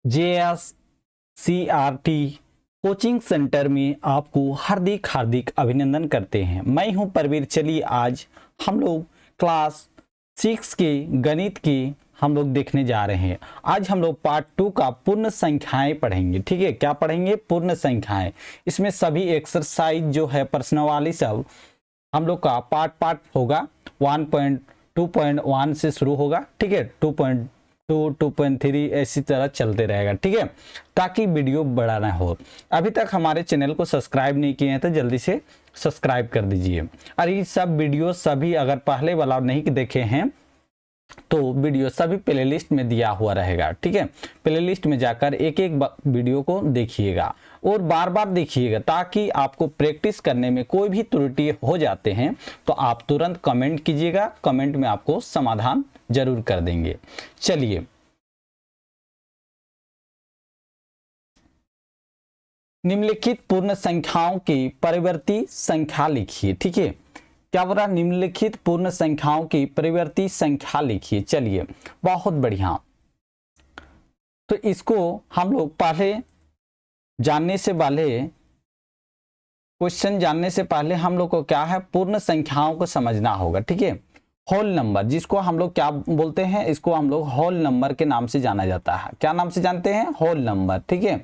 JSCRT coaching centre में आपको हार्दिक हार्दिक अभिनंदन करते हैं। मैं हूं परवीर। चलिए आज हम लोग क्लास 6 के गणित के हम लोग देखने जा रहे हैं। आज हम लोग पार्ट 2 का पूर्ण संख्याएं पढ़ेंगे। ठीक है, क्या पढ़ेंगे? पूर्ण संख्याएं। इसमें सभी एक्सरसाइज जो है प्रश्नावली सब हम लोग का पार्ट होगा। 1.2.1 से शुरू होगा। ठीक है, 2.2 2.3 ऐसी तरह चलते रहेगा। ठीक है, ताकि वीडियो बड़ा ना हो। अभी तक हमारे चैनल को सब्सक्राइब नहीं किए हैं तो जल्दी से सब्सक्राइब कर दीजिए। और ये सब वीडियो सभी अगर पहले वाला नहीं देखे हैं तो वीडियो सभी प्लेलिस्ट में दिया हुआ रहेगा। ठीक है, प्लेलिस्ट में जाकर एक एक वीडियो को देखिएगा और बार बार देखिएगा, ताकि आपको प्रैक्टिस करने में कोई भी त्रुटि हो जाते हैं तो आप तुरंत कमेंट कीजिएगा। कमेंट में आपको समाधान जरूर कर देंगे। चलिए, निम्नलिखित पूर्ण संख्याओं की परिवर्ती संख्या लिखिए। ठीक है, क्या बोल रहा? निम्नलिखित पूर्ण संख्याओं की परिवर्ती संख्या लिखिए। चलिए, बहुत बढ़िया। तो इसको हम लोग पहले जानने से पहले, क्वेश्चन जानने से पहले हम लोग को क्या है, पूर्ण संख्याओं को समझना होगा। ठीक है, होल नंबर, जिसको हम लोग क्या बोलते हैं, इसको हम लोग होल नंबर के नाम से जाना जाता है। क्या नाम से जानते हैं? Whole number. ठीक है,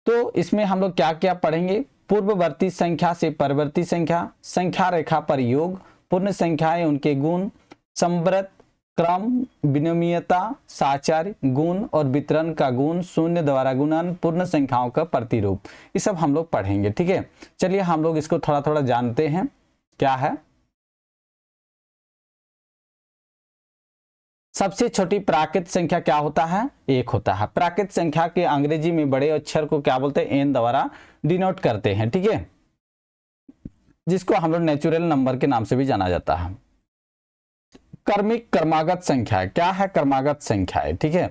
तो इसमें हम लोग क्या क्या पढ़ेंगे? पूर्ववर्ती संख्या से परवर्ती संख्या, संख्या रेखा पर योग, पूर्ण संख्याएं उनके गुण, संवृत क्रम, बिनोमीयता, साचार्य, गुण और वितरण का गुण, शून्य द्वारा गुणन, पूर्ण संख्याओं का प्रतिरूप, ये सब हम लोग पढ़ेंगे। ठीक है, चलिए हम लोग इसको थोड़ा थोड़ा जानते हैं क्या है। सबसे छोटी प्राकृत संख्या क्या होता है? 1 होता है। प्राकृत संख्या के अंग्रेजी में बड़े अक्षर को क्या बोलते हैं? n द्वारा डिनोट करते हैं। ठीक है, जिसको हम लोग नेचुरल नंबर के नाम से भी जाना जाता है। क्रमिक क्रमागत संख्या क्या है? क्रमागत संख्या है। ठीक है,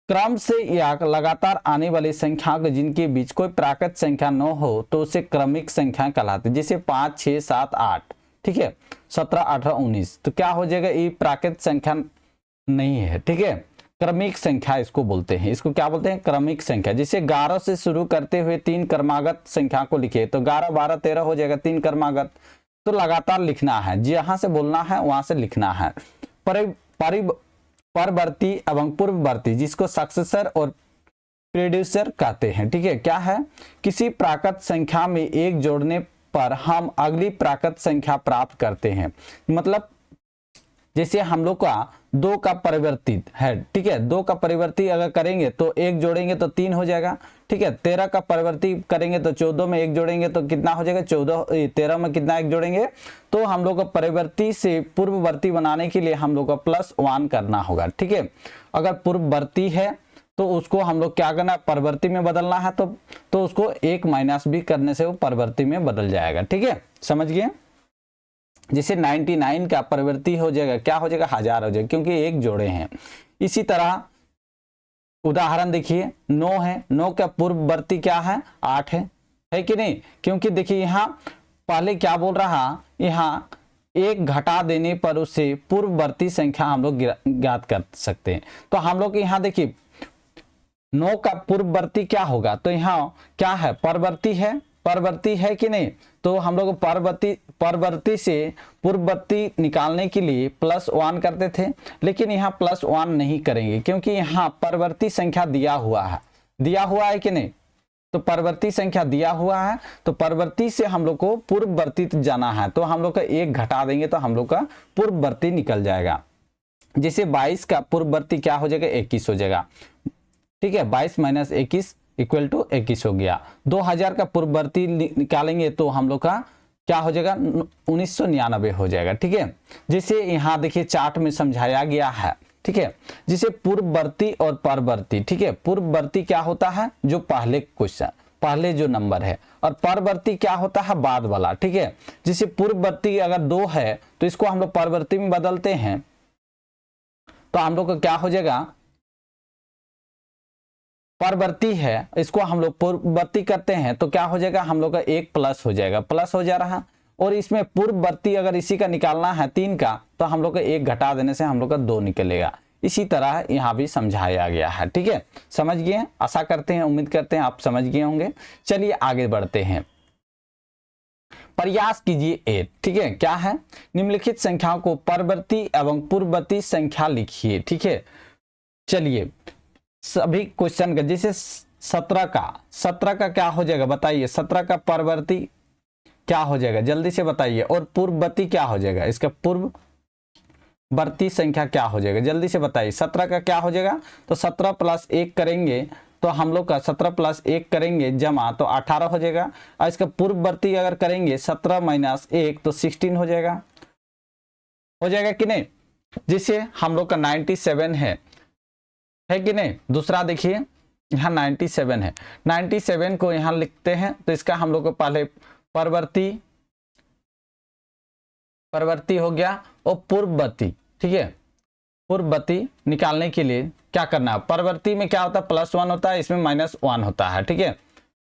क्रम से या लगातार आने वाली संख्या जिनके बीच कोई प्राकृत संख्या न हो तो उसे क्रमिक संख्या कहलाते हैं। जैसे 5 6 7 8, ठीक है, 17 18 19, तो क्या हो जाएगा? ये प्राकृत संख्या नहीं है। ठीक है, क्रमिक संख्या इसको बोलते हैं। इसको क्या बोलते हैं? क्रमिक संख्या। जैसे 11 से शुरू करते हुए 3 क्रमागत संख्या को लिखे तो 11 12 13 हो जाएगा, 3 क्रमागत। तो लगातार लिखना है, जहां से बोलना है वहां से लिखना है। परवर्ती एवं पूर्ववर्ती, जिसको सक्सेसर और प्रेड्यूसर कहते हैं। ठीक है, क्या है? किसी प्राकृत संख्या में 1 जोड़ने पर हम अगली प्राकृत संख्या प्राप्त करते हैं। मतलब जैसे हम लोग का 2 का परिवर्तित है। ठीक है, 2 का परिवर्ती अगर करेंगे तो 1 जोड़ेंगे तो 3 हो जाएगा। ठीक है, 13 का परिवर्ती करेंगे तो 14 में 1 जोड़ेंगे तो कितना हो जाएगा? 13 में कितना 1 जोड़ेंगे? तो हम लोग को परिवर्ती से पूर्ववर्ती बनाने के लिए हम लोग को +1 करना होगा। ठीक है, अगर पूर्ववर्ती है तो उसको हम लोग क्या करना है? परवर्ती में बदलना है। तो उसको 1 माइनस भी करने से वो परवर्ती में बदल जाएगा। ठीक है, समझ गए? जैसे 99 का परिवर्ती हो जाएगा, क्या हो जाएगा? 1000 हो जाएगा, क्योंकि 1 जोड़े हैं। इसी तरह उदाहरण देखिए, 9 है, 9 का पूर्ववर्ती क्या है? 8 है कि नहीं? क्योंकि देखिए यहाँ पहले क्या बोल रहा, यहाँ 1 घटा देने पर उसे पूर्ववर्ती संख्या हम लोग ज्ञात कर सकते हैं। तो हम लोग यहाँ देखिए 9 का पूर्ववर्ती क्या होगा? तो यहाँ क्या है? परवर्ती है। परवर्ती है कि नहीं? तो हम लोग परवर्ती से पूर्ववर्ती निकालने के लिए +1 करते थे, लेकिन यहाँ +1 नहीं करेंगे, क्योंकि यहाँ परवर्ती संख्या दिया हुआ है। दिया हुआ है कि नहीं? तो परवर्ती संख्या दिया हुआ है, तो परवर्ती से हम लोग को पूर्ववर्ती जाना है, तो हम लोग का 1 घटा देंगे तो हम लोग का पूर्ववर्ती निकल जाएगा। जैसे 22 का पूर्ववर्ती क्या हो जाएगा? 21 हो जाएगा। ठीक है, 22 - 21 = 21 हो गया। 2000 का पूर्ववर्ती निकालेंगे तो हम लोग का क्या हो जाएगा? 1999 हो जाएगा। ठीक है, जैसे यहाँ देखिए चार्ट में समझाया गया है। ठीक है, जैसे पूर्ववर्ती और परवर्ती। ठीक है, पूर्ववर्ती क्या होता है? जो पहले क्वेश्चन, पहले जो नंबर है, और परवर्ती क्या होता है? बाद वाला। ठीक है, जैसे पूर्ववर्ती अगर 2 है तो इसको हम लोग परवर्ती में बदलते हैं तो हम लोग का क्या हो जाएगा? परवर्ती है, इसको हम लोग पूर्ववर्ती करते हैं तो क्या हो जाएगा? हम लोग का 1 प्लस हो जाएगा, प्लस हो जा रहा। और इसमें पूर्ववर्ती अगर इसी का निकालना है 3 का, तो हम लोग का 1 घटा देने से हम लोग का 2 निकलेगा। इसी तरह यहाँ भी समझाया गया है। ठीक है, समझ गए? आशा करते हैं, उम्मीद करते हैं आप समझ गए होंगे। चलिए आगे बढ़ते हैं। प्रयास कीजिए 8। ठीक है, क्या है? निम्नलिखित संख्याओं को परवर्ती एवं पूर्ववर्ती संख्या लिखिए। ठीक है, चलिए सभी क्वेश्चन का, जैसे 17 का क्या हो जाएगा बताइए? 17 का परवर्ती क्या हो जाएगा जल्दी से बताइए? और पूर्ववर्ती क्या हो जाएगा? इसका पूर्ववर्ती संख्या क्या हो जाएगा जल्दी से बताइए? 17 का क्या हो जाएगा? तो 17 प्लस 1 करेंगे तो हम लोग का 17 प्लस 1 करेंगे जमा तो 18 हो जाएगा। और इसका पूर्ववर्ती अगर करेंगे 17 माइनस 1 तो 16 हो जाएगा। हो जाएगा कि नहीं? जिससे हम लोग का 97 है कि नहीं? दूसरा देखिए यहाँ 97 है, 97 को यहाँ लिखते हैं तो इसका हम लोग को पहले परवर्ती हो गया और पूर्ववर्ती। ठीक है, पूर्ववर्ती निकालने के लिए क्या करना है? परवर्ती में क्या होता है? +1 होता है, इसमें -1 होता है। ठीक है,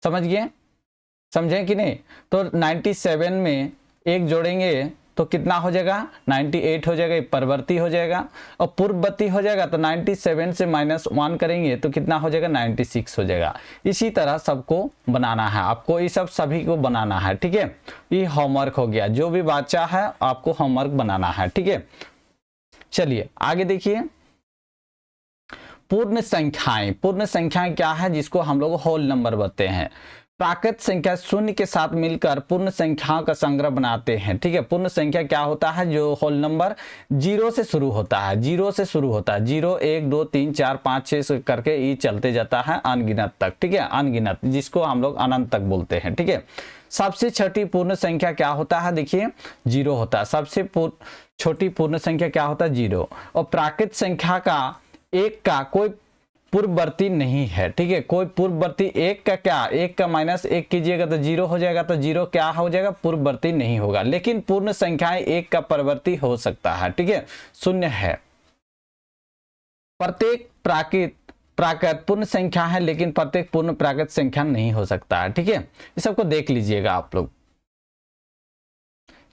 समझ गए? समझे कि नहीं? तो 97 में 1 जोड़ेंगे तो कितना हो जाएगा? 98 हो जाएगा, परवर्ती हो जाएगा। और पूर्ववर्ती हो जाएगा तो 97 से -1 करेंगे तो कितना हो जाएगा? 96 हो जाएगा। इसी तरह सबको बनाना है आपको, ये सब सभी को बनाना है। ठीक है, ये होमवर्क हो गया, जो भी बच्चा है आपको होमवर्क बनाना है। ठीक है, चलिए आगे देखिए। पूर्ण संख्याएं, पूर्ण संख्याएं क्या है? जिसको हम लोग होल नंबर बोलते हैं। प्राकृत संख्या शून्य के साथ मिलकर पूर्ण संख्याओं का संग्रह बनाते हैं। ठीक है, पूर्ण संख्या क्या होता है? जो होल नंबर 0 से शुरू होता है, 0 से शुरू होता है, 0 1 2 3 4 5 6 करके ये चलते जाता है अनगिनत तक। ठीक है, अनगिनत, जिसको हम लोग अनंत तक बोलते हैं। ठीक है, सबसे छोटी पूर्ण संख्या क्या होता है? देखिए 0 होता है। सबसे छोटी पूर्ण संख्या क्या होता है? 0। और प्राकृत संख्या का एक का कोई पूर्ववर्ती नहीं है। ठीक है, कोई पूर्ववर्ती, एक का क्या, एक का -1 कीजिएगा तो 0 हो जाएगा, तो 0 क्या हो जाएगा? पूर्ववर्ती नहीं होगा। लेकिन पूर्ण संख्याएं एक का परवर्ती हो सकता है। ठीक है, 0 है। प्रत्येक प्राकृत पूर्ण संख्या है, लेकिन प्रत्येक पूर्ण प्राकृत संख्या नहीं हो सकता है। ठीक है, इस सबको देख लीजिएगा आप लोग।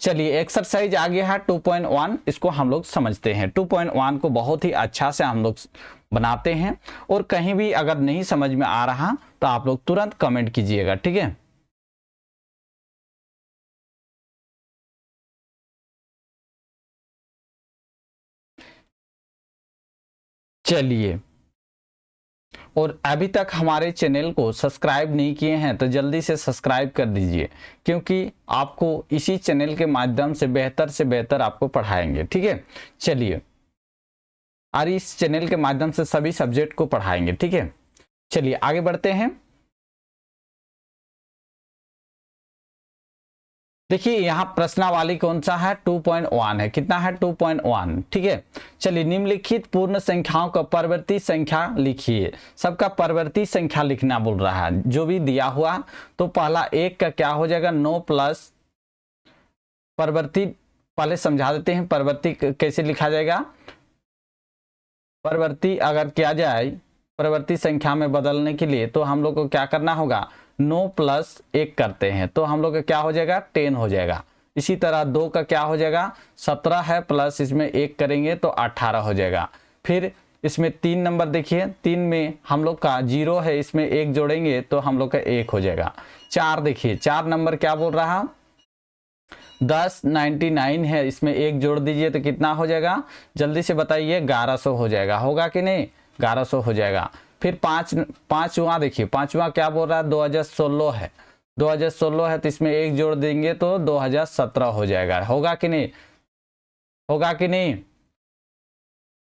चलिए एक्सरसाइज आ गया है 2.1, इसको हम लोग समझते हैं। 2.1 को बहुत ही अच्छा से हम लोग बनाते हैं, और कहीं भी अगर नहीं समझ में आ रहा तो आप लोग तुरंत कमेंट कीजिएगा। ठीक है, चलिए, और अभी तक हमारे चैनल को सब्सक्राइब नहीं किए हैं तो जल्दी से सब्सक्राइब कर दीजिए, क्योंकि आपको इसी चैनल के माध्यम से बेहतर आपको पढ़ाएंगे। ठीक है, चलिए, और इस चैनल के माध्यम से सभी सब्जेक्ट को पढ़ाएंगे। ठीक है, चलिए आगे बढ़ते हैं। देखिए यहाँ प्रश्नावली कौन सा है? 2.1 है। कितना है? 2.1। ठीक है, चलिए निम्नलिखित पूर्ण संख्याओं का परवर्ती संख्या लिखिए। सबका परवर्ती संख्या लिखना बोल रहा है, जो भी दिया हुआ। तो पहला 1 का क्या हो जाएगा? 9 प्लस परवर्ती, पहले समझा देते हैं परवर्ती कैसे लिखा जाएगा। परवर्ती अगर किया जाए परवर्ती संख्या में बदलने के लिए तो हम लोग को क्या करना होगा? 9 प्लस 1 करते हैं तो हम लोग का क्या हो जाएगा? 10 हो जाएगा। इसी तरह 2 का क्या हो जाएगा? 17 है, प्लस इसमें 1 करेंगे तो 18 हो जाएगा। फिर इसमें 3 नंबर देखिए, 3 में हम लोग का 0 है, इसमें 1 जोड़ेंगे तो हम लोग का 1 हो जाएगा। 4 देखिए, 4 नंबर क्या बोल रहा? 10 99 है, इसमें 1 जोड़ दीजिए तो कितना हो जाएगा? जल्दी से बताइए। 1100 हो जाएगा। होगा कि नहीं? 1100 हो जाएगा। फिर पांचवा देखिए, पांचवा क्या बोल रहा है? 2016 है, 2016 है तो इसमें 1 जोड़ देंगे तो 2017 हो जाएगा। होगा कि नहीं? होगा कि नहीं?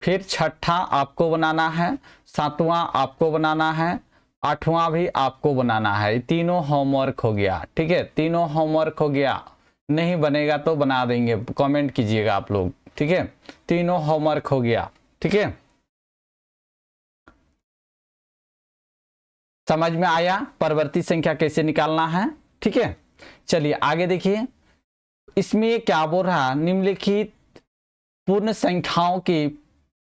फिर छठा आपको बनाना है, सातवां आपको बनाना है, आठवां भी आपको बनाना है। तीनों होमवर्क हो गया। ठीक है, तीनों होमवर्क हो गया। नहीं बनेगा तो बना देंगे, कमेंट कीजिएगा आप लोग। ठीक है, तीनों होमवर्क हो गया। ठीक है, समझ में आया परवर्ती संख्या कैसे निकालना है? ठीक है, चलिए आगे देखिए। इसमें क्या बोल रहा? निम्नलिखित पूर्ण संख्याओं की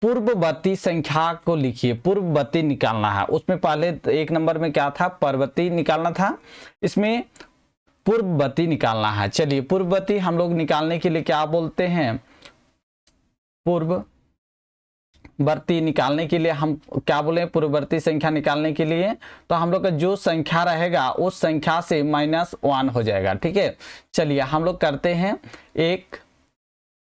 पूर्ववर्ती संख्या को लिखिए। पूर्ववर्ती निकालना है। उसमें पहले 1 नंबर में क्या था? परवर्ती निकालना था, इसमें पूर्ववर्ती निकालना है। चलिए पूर्ववर्ती हम लोग निकालने के लिए क्या बोलते हैं? वर्ती निकालने के लिए हम क्या बोले, पूर्ववर्ती संख्या निकालने के लिए तो हम लोग का जो संख्या रहेगा उस संख्या से -1 हो जाएगा। ठीक है, चलिए हम लोग करते हैं।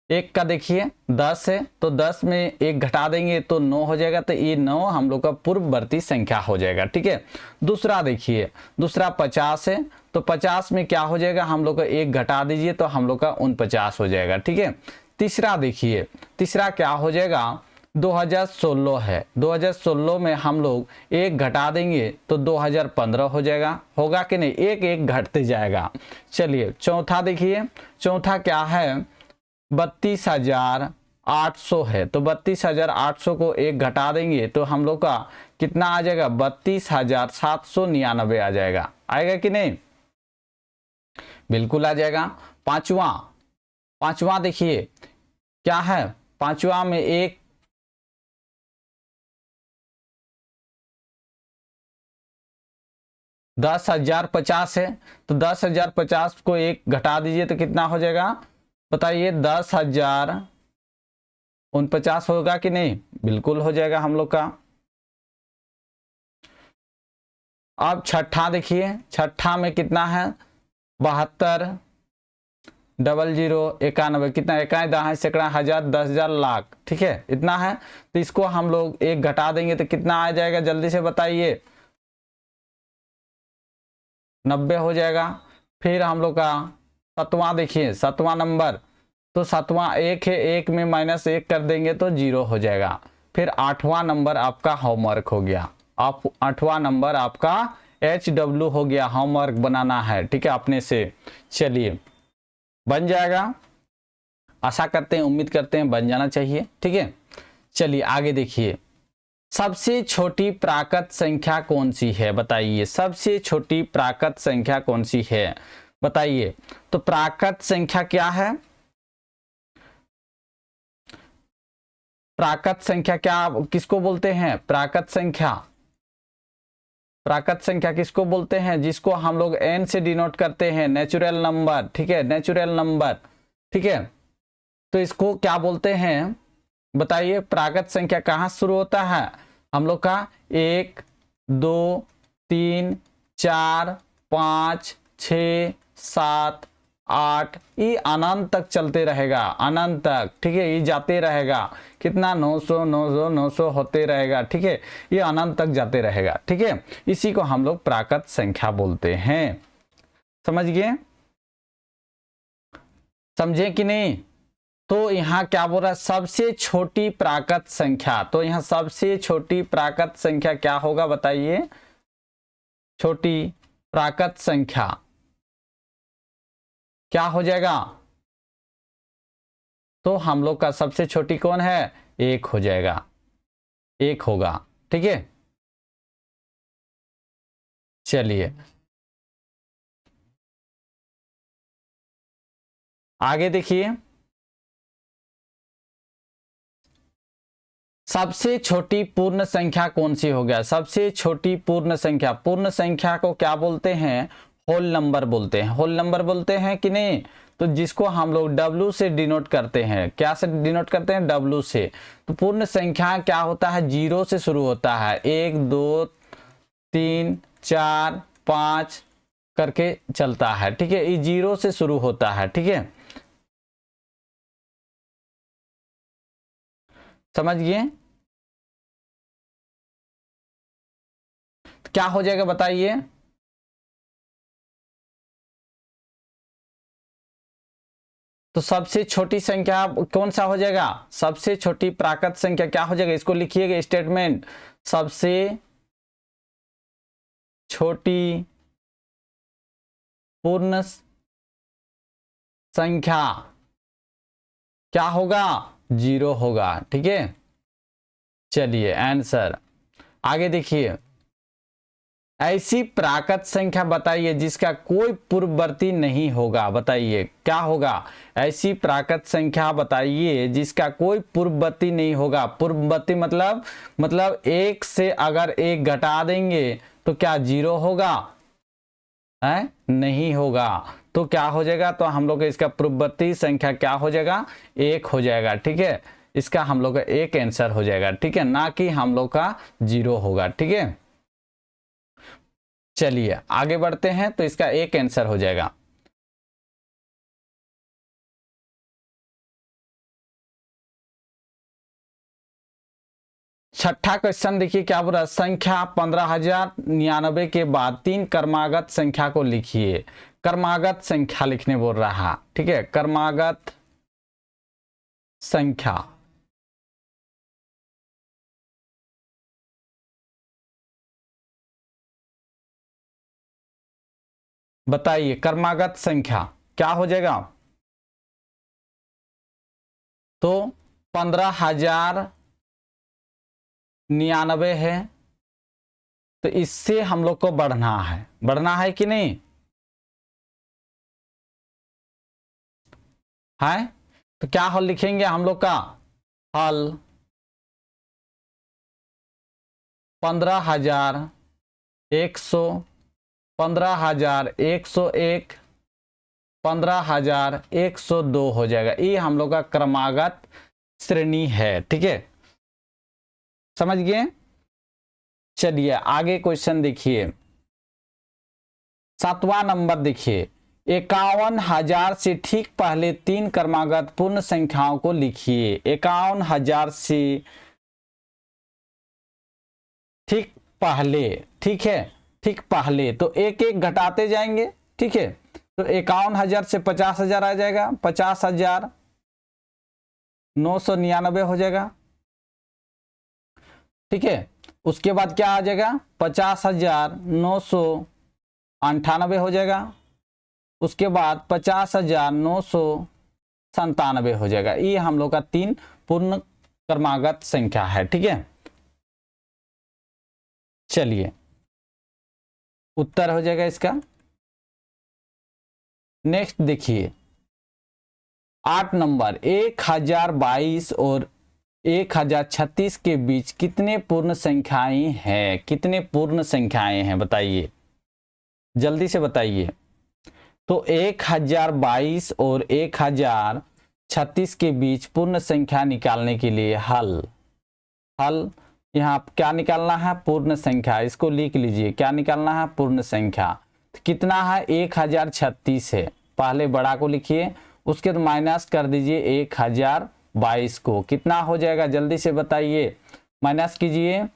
एक का देखिए 10 है तो 10 में एक घटा देंगे तो 9 हो जाएगा, तो ये 9 हम लोग का पूर्ववर्ती संख्या हो जाएगा। ठीक है, दूसरा देखिए, दूसरा 50 है तो 50 में क्या हो जाएगा, हम लोग का एक घटा दीजिए तो हम लोग का 49 हो जाएगा। ठीक है, तीसरा देखिए, तीसरा क्या हो जाएगा, 2016 है, 2016 में हम लोग एक घटा देंगे तो 2015 हो जाएगा, होगा कि नहीं, एक एक घटते जाएगा। चलिए चौथा देखिए, चौथा क्या है, 32,800 है तो 32,800 को एक घटा देंगे तो हम लोग का कितना आ जाएगा, 32,799 आ जाएगा। आएगा कि नहीं, बिल्कुल आ जाएगा। पांचवा देखिए क्या है, पांचवा में एक 10,050 है तो 10,050 को एक घटा दीजिए तो कितना हो जाएगा, बताइए, 10,049 होगा कि नहीं, बिल्कुल हो जाएगा हम लोग का। अब छठा देखिए, छठा में कितना है, 72, 00, 91, कितना, 1 दहाई सैकड़ा हज़ार 10,000 लाख। ठीक है, इतना है तो इसको हम लोग एक घटा देंगे तो कितना आ जाएगा, जल्दी से बताइए, 90 हो जाएगा। फिर हम लोग का सातवां देखिए, सातवां नंबर, तो सातवां एक है, एक में -1 कर देंगे तो 0 हो जाएगा। फिर आठवां नंबर आपका होमवर्क हो गया, आप आठवां नंबर आपका HW हो गया, होमवर्क बनाना है। ठीक है, अपने से, चलिए बन जाएगा, आशा करते हैं, उम्मीद करते हैं बन जाना चाहिए। ठीक है, चलिए आगे देखिए, सबसे छोटी प्राकृत संख्या कौन सी है, बताइए, सबसे छोटी प्राकृत संख्या कौन सी है, बताइए। तो प्राकृत संख्या क्या है, प्राकृत संख्या क्या किसको बोलते हैं, प्राकृत संख्या, प्राकृत संख्या किसको बोलते हैं, जिसको हम लोग n से डिनोट करते हैं, नेचुरल नंबर। ठीक है, नेचुरल नंबर। ठीक है, तो इसको क्या बोलते हैं, बताइए। प्राकृत संख्या कहाँ शुरू होता है हम लोग का, 1, 2, 3, 4, 5, 6, 7, 8, ये अनंत तक चलते रहेगा, अनंत तक। ठीक है, ये जाते रहेगा, कितना, 900 900 900 होते रहेगा। ठीक है, ये अनंत तक जाते रहेगा। ठीक है, इसी को हम लोग प्राकृत संख्या बोलते हैं, समझ गए, समझे कि नहीं। तो यहाँ क्या बोल रहा है, सबसे छोटी प्राकृत संख्या, तो यहाँ सबसे छोटी प्राकृत संख्या क्या होगा, बताइए, छोटी प्राकृत संख्या क्या हो जाएगा, तो हम लोग का सबसे छोटी कौन है, 1 हो जाएगा, 1 होगा। ठीक है, चलिए आगे देखिए, सबसे छोटी पूर्ण संख्या कौन सी हो गया, सबसे छोटी पूर्ण संख्या, पूर्ण संख्या को क्या बोलते हैं, होल नंबर बोलते हैं, होल नंबर बोलते हैं कि नहीं। तो जिसको हम लोग W से डिनोट करते हैं, क्या से डिनोट करते हैं, W से। तो पूर्ण संख्या क्या होता है, 0 से शुरू होता है, 1 2 3 4 5 करके चलता है। ठीक है, ये 0 से शुरू होता है। ठीक है, समझ गए, क्या हो जाएगा बताइए, तो सबसे छोटी संख्या कौन सा हो जाएगा, सबसे छोटी प्राकृत संख्या क्या हो जाएगा, इसको लिखिएगा स्टेटमेंट, सबसे छोटी पूर्ण संख्या क्या होगा, 0 होगा। ठीक है, चलिए आंसर आगे देखिए, ऐसी प्राकृत संख्या बताइए जिसका कोई पूर्ववर्ती नहीं होगा, बताइए क्या होगा, ऐसी प्राकृत संख्या बताइए जिसका कोई पूर्ववर्ती नहीं होगा। पूर्ववर्ती मतलब 1 से अगर 1 घटा देंगे तो क्या 0 होगा, है नहीं होगा, तो क्या हो जाएगा, तो हम लोग इसका पूर्ववर्ती संख्या क्या हो जाएगा, 1 हो जाएगा। ठीक है, इसका हम लोग का एक आंसर हो जाएगा, ठीक है, ना कि हम लोग का 0 होगा, ठीक है। चलिए आगे बढ़ते हैं, तो इसका एक आंसर हो जाएगा। छठा क्वेश्चन देखिए क्या बोल रहा है, संख्या 15,099 के बाद 3 क्रमागत संख्या को लिखिए। क्रमागत संख्या लिखने बोल रहा, ठीक है, क्रमागत संख्या। बताइए क्रमागत संख्या क्या हो जाएगा। तो 15,099 है, तो इससे हम लोग को बढ़ना है कि नहीं है। तो क्या हल लिखेंगे हम लोग का, हल 15,100, 15,101, 15,102 हो जाएगा। ये हम लोग का क्रमागत श्रेणी है, ठीक है, समझ गए। चलिए आगे क्वेश्चन देखिए, 7वां नंबर देखिए, 51,000 से ठीक पहले 3 क्रमागत पूर्ण संख्याओं को लिखिए। 51,000 से ठीक पहले, ठीक है, ठीक पहले, तो एक एक घटाते जाएंगे, ठीक है। तो 51,000 से 50,000 आ जाएगा, 50,999 हो जाएगा, ठीक है। उसके बाद क्या आ जाएगा, 50,998 हो जाएगा। उसके बाद 50,997 हो जाएगा। ये हम लोग का 3 पूर्ण क्रमागत संख्या है, ठीक है। चलिए उत्तर हो जाएगा इसका। नेक्स्ट देखिए 8 नंबर, 1022 और 1036 के बीच कितने पूर्ण संख्याएं हैं। कितने पूर्ण संख्याएं हैं बताइए, जल्दी से बताइए। तो 1022 और 1036 के बीच पूर्ण संख्या निकालने के लिए हल यहाँ क्या निकालना है, पूर्ण संख्या। इसको लिख लीजिए, क्या निकालना है, पूर्ण संख्या। तो कितना है, 1036 है। पहले बड़ा को लिखिए, उसके बाद माइनस कर दीजिए 1022 को। कितना हो जाएगा जल्दी से बताइए, माइनस कीजिए।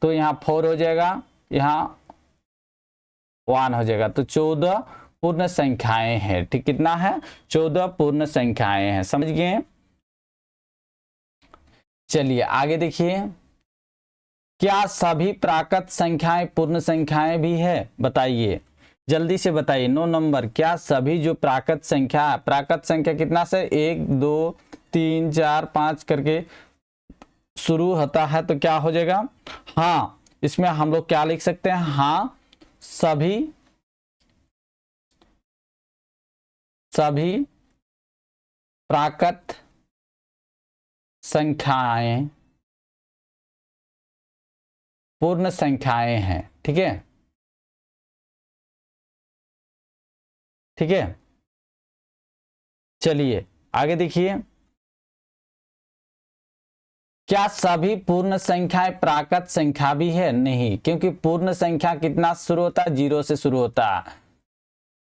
तो यहाँ 4 हो जाएगा, यहाँ 1 हो जाएगा। तो 14 पूर्ण संख्याएं हैं, ठीक, कितना है, 14 पूर्ण संख्याएं हैं, समझ गए। चलिए आगे देखिए, क्या सभी प्राकृत संख्याएं पूर्ण संख्याएं भी है, बताइए जल्दी से बताइए। 9 नंबर, क्या सभी जो प्राकृत संख्या है, प्राकृत संख्या कितना से 1 2 3 4 5 करके शुरू होता है, तो क्या हो जाएगा, हाँ, इसमें हम लोग क्या लिख सकते हैं, हाँ सभी प्राकृत संख्याएं पूर्ण संख्याएं हैं, ठीक है, ठीक है। चलिए आगे देखिए, क्या सभी पूर्ण संख्याएं प्राकृत संख्या भी है, नहीं, क्योंकि पूर्ण संख्या कितना शुरू होता है, 0 से शुरू होता है,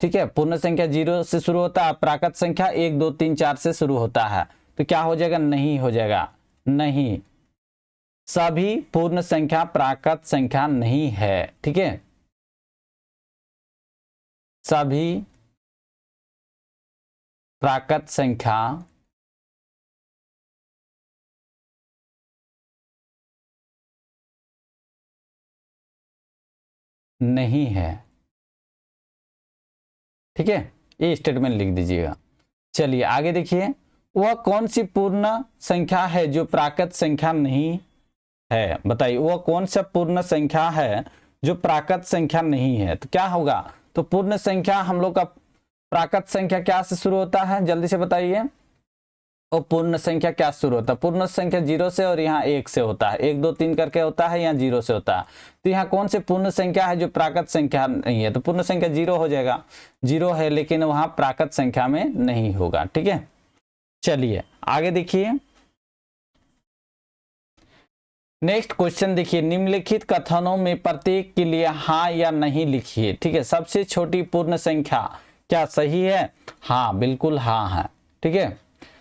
ठीक है। पूर्ण संख्या 0 से शुरू होता है, प्राकृत संख्या 1 2 3 4 से शुरू होता है। तो क्या हो जाएगा, नहीं हो जाएगा, नहीं, सभी पूर्ण संख्या प्राकृत संख्या नहीं है, ठीक है। सभी प्राकृत संख्या नहीं है, ठीक है, ये स्टेटमेंट लिख दीजिएगा। चलिए आगे देखिए, वह कौन सी पूर्ण संख्या है जो प्राकृत संख्या नहीं है, बताइए वह कौन सा पूर्ण संख्या है जो प्राकृत संख्या नहीं है। तो क्या होगा, तो पूर्ण संख्या हम लोग का प्राकृत संख्या क्या से शुरू होता है, जल्दी से बताइए। और पूर्ण संख्या क्या शुरू होता है, पूर्ण संख्या 0 से, और यहाँ 1 से होता है, 1 2 3 करके होता है, यहाँ 0 से होता है। तो यहाँ कौन सी पूर्ण संख्या है जो प्राकृत संख्या नहीं है, तो पूर्ण संख्या 0 हो जाएगा, 0 है लेकिन वहां प्राकृत संख्या में नहीं होगा, ठीक है। चलिए आगे देखिए, नेक्स्ट क्वेश्चन देखिए, निम्नलिखित कथनों में प्रत्येक के लिए हाँ या नहीं लिखिए। ठीक है, सबसे छोटी पूर्ण संख्या क्या सही है? हाँ, बिल्कुल हाँ है। ठीक है,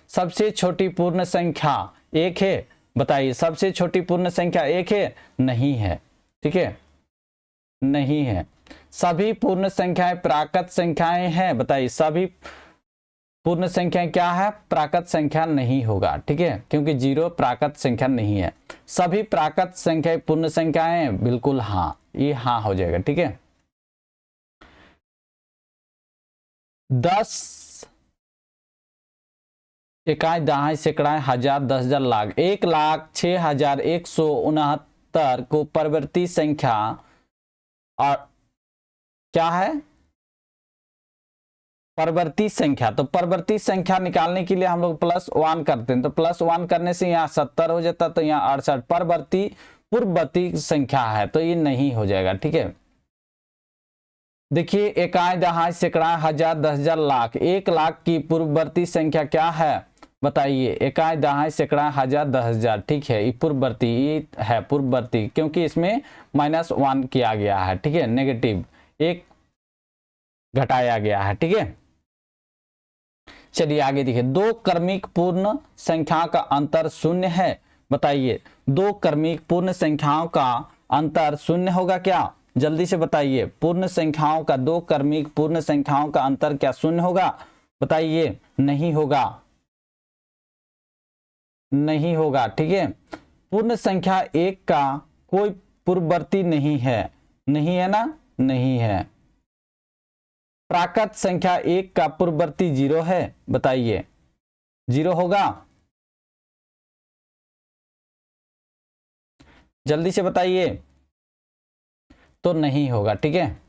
सबसे छोटी पूर्ण संख्या एक है, बताइए सबसे छोटी पूर्ण संख्या एक है? नहीं है। ठीक है, नहीं है। सभी पूर्ण संख्याएं प्राकृत संख्याएं हैं, बताइए सभी पूर्ण संख्या क्या है? प्राकृत संख्या नहीं होगा। ठीक है, क्योंकि जीरो प्राकृत संख्या नहीं है। सभी प्राकृत संख्या पूर्ण संख्याएं हैं, बिल्कुल हाँ, ये हाँ हो जाएगा। ठीक है, 10 इकाई दहाई सैकड़ा हजार 10,000 लाख 1,06,169 को परवर्ती संख्या और क्या है? परवर्ती संख्या। तो परवर्ती संख्या निकालने के लिए हम लोग +1 करते हैं, तो +1 करने से यहाँ 70 हो जाता, तो यहाँ 68 परवर्ती पूर्ववर्ती संख्या है, तो ये नहीं हो जाएगा। ठीक है, देखिए इकाई दहाई सैकड़ा हजार 10,000 लाख 1,00,000 की पूर्ववर्ती संख्या क्या है? बताइए, इकाई दहाई सैकड़ा हजार 10,000। ठीक है, ये पूर्ववर्ती, ये है पूर्ववर्ती, क्योंकि इसमें -1 किया गया है। ठीक है, नेगेटिव एक घटाया गया है। ठीक है, चलिए आगे देखिए, दो क्रमिक पूर्ण संख्या का अंतर शून्य है। बताइए, दो क्रमिक पूर्ण संख्याओं का अंतर शून्य होगा क्या? जल्दी से बताइए, पूर्ण संख्याओं का, दो क्रमिक पूर्ण संख्याओं का अंतर क्या शून्य होगा? बताइए, नहीं होगा, नहीं होगा। ठीक है, पूर्ण संख्या एक का कोई पूर्ववर्ती नहीं है, नहीं है ना? नहीं है। प्राकृत संख्या एक का पूर्ववर्ती 0 है, बताइए 0 होगा? जल्दी से बताइए। तो नहीं होगा। ठीक है,